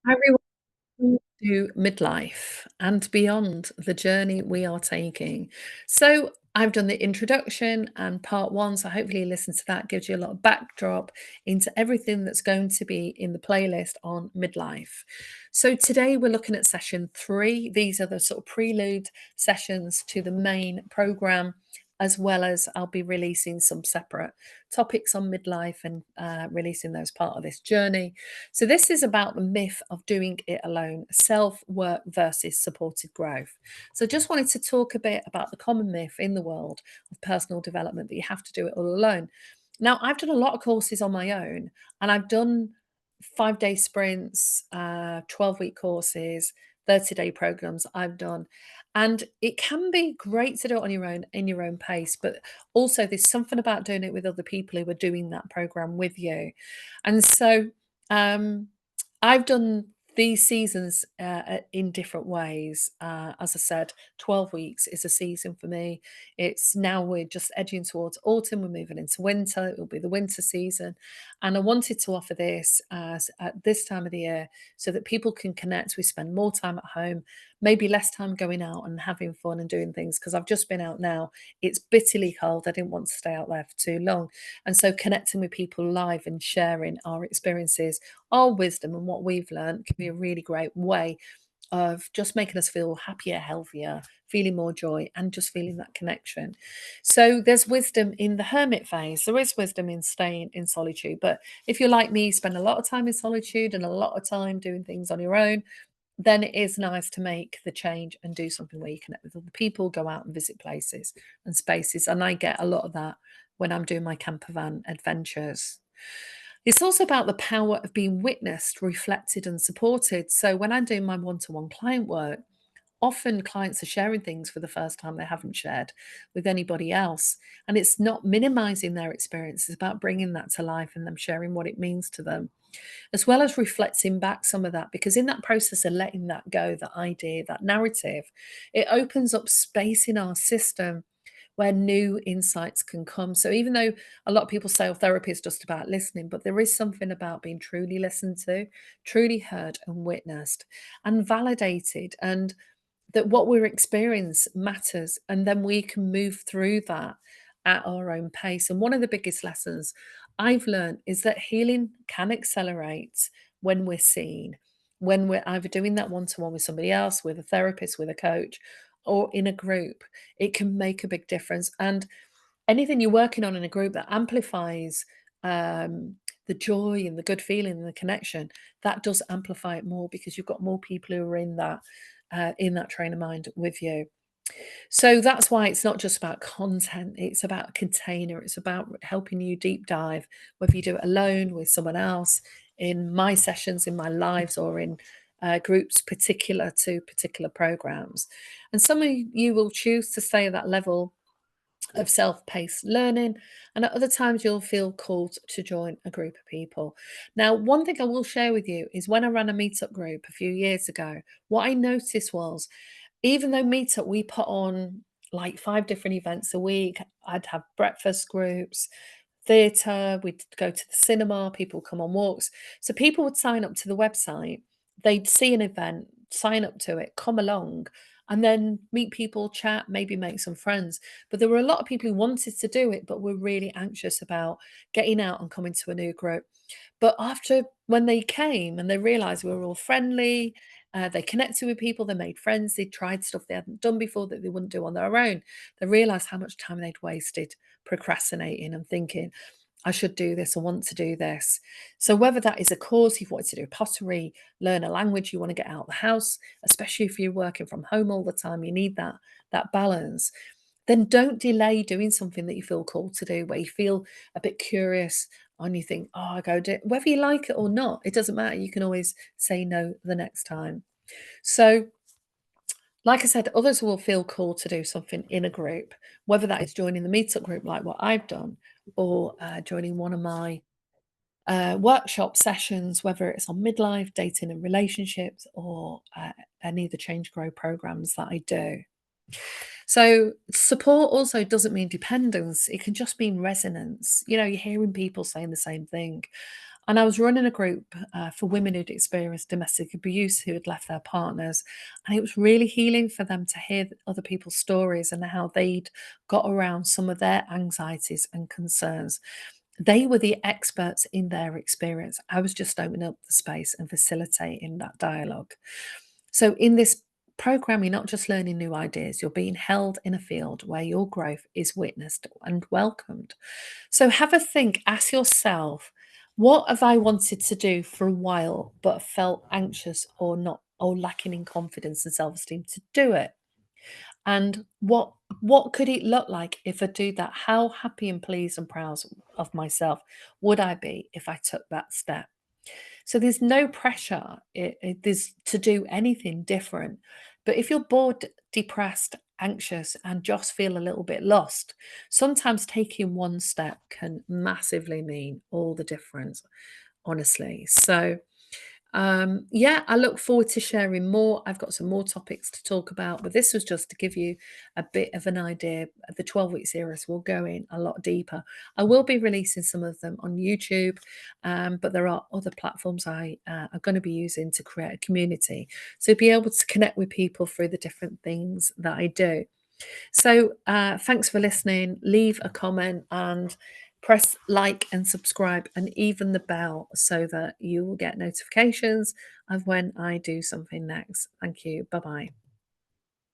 Hi everyone to midlife and beyond, the journey we are taking. So I've done the introduction and part one, so hopefully you listen to that, gives you a lot of backdrop into everything that's going to be in the playlist on midlife. So today we're looking at session three. These are the sort of prelude sessions to the main program, as well as I'll be releasing some separate topics on midlife and releasing those part of this journey. So, this is about the myth of doing it alone, self work versus supported growth. So, just wanted to talk a bit about the common myth in the world of personal development that you have to do it all alone. Now, I've done a lot of courses on my own, and I've done 5-day sprints, 12-week courses, 30-day programs I've done. And it can be great to do it on your own in your own pace, but also there's something about doing it with other people who are doing that program with you. And so um, I've done these seasons in different ways. As I said, 12 weeks is a season for me. It's now we're just edging towards autumn. We're moving into winter. It will be the winter season. And I wanted to offer this as at this time of the year so that people can connect. We spend more time at home, maybe less time going out and having fun and doing things. Because I've just been out now. It's bitterly cold. I didn't want to stay out there for too long. And so connecting with people live and sharing our experiences, our wisdom, and what we've learned can be a really great way of just making us feel happier, healthier, feeling more joy, and just feeling that connection. So there's wisdom in the hermit phase. There is wisdom in staying in solitude. But if you're like me, you spend a lot of time in solitude and a lot of time doing things on your own, then it is nice to make the change and do something where you connect with other people, go out and visit places and spaces. And I get a lot of that when I'm doing my camper van adventures. It's also about the power of being witnessed, reflected, and supported. So when I'm doing my one to one client work, often clients are sharing things for the first time they haven't shared with anybody else. And it's not minimizing their experience, it's about bringing that to life and them sharing what it means to them, as well as reflecting back some of that. Because in that process of letting that go, that idea, that narrative, it opens up space in our system where new insights can come. So even though a lot of people say, oh, therapy is just about listening, but there is something about being truly listened to, truly heard and witnessed and validated, and that what we're experiencing matters. And then we can move through that at our own pace. And one of the biggest lessons I've learned is that healing can accelerate when we're seen, when we're either doing that one to one with somebody else, with a therapist, with a coach, or in a group. It can make a big difference. And anything you're working on in a group that amplifies the joy and the good feeling and the connection, that does amplify it more because you've got more people who are in that train of mind with you. So that's why it's not just about content, it's about a container, it's about helping you deep dive, whether you do it alone with someone else, in my sessions, in my lives, or in groups particular to particular programs. And some of you will choose to stay at that level of self-paced learning, and at other times you'll feel called to join a group of people. Now, one thing I will share with you is when I ran a meetup group a few years ago, what I noticed was, even though meetup we put on like 5 different events a week, I'd have breakfast groups, theatre, we'd go to the cinema, people come on walks. So people would sign up to the website, they'd see an event, sign up to it, come along, and then meet people, chat, maybe make some friends. But there were a lot of people who wanted to do it, but were really anxious about getting out and coming to a new group. But after when they came and they realized we were all friendly, they connected with people, they made friends, they tried stuff they hadn't done before that they wouldn't do on their own. They realized how much time they'd wasted procrastinating and thinking, I should do this, I want to do this. So whether that is a course you've wanted to do pottery, learn a language, you want to get out of the house, especially if you're working from home all the time, you need that balance. Then don't delay doing something that you feel called to do, where you feel a bit curious and you think, oh, I go do it. Whether you like it or not, it doesn't matter. You can always say no the next time. So like I said, others will feel called to do something in a group, whether that is joining the meetup group like what I've done, or joining one of my workshop sessions, whether it's on midlife, dating and relationships, or any of the change grow programs that I do. So support also doesn't mean dependence. It can just mean resonance. You know, you're hearing people saying the same thing. And I was running a group for women who'd experienced domestic abuse, who had left their partners. And it was really healing for them to hear other people's stories and how they'd got around some of their anxieties and concerns. They were the experts in their experience. I was just opening up the space and facilitating that dialogue. So, in this program, you're not just learning new ideas, you're being held in a field where your growth is witnessed and welcomed. So, have a think, ask yourself, what have I wanted to do for a while but felt anxious or not, or lacking in confidence and self esteem to do it? And what could it look like if I do that? How happy and pleased and proud of myself would I be if I took that step? So there's no pressure there's to do anything different. But if you're bored, depressed, anxious, and just feel a little bit lost, sometimes taking one step can massively mean all the difference, honestly. So yeah, I look forward to sharing more. I've got some more topics to talk about, but this was just to give you a bit of an idea. The 12-week series will go in a lot deeper. I will be releasing some of them on YouTube, but there are other platforms I are going to be using to create a community. So be able to connect with people through the different things that I do. So thanks for listening. Leave a comment and press like and subscribe and even the bell so that you will get notifications of when I do something next. Thank you. Bye bye.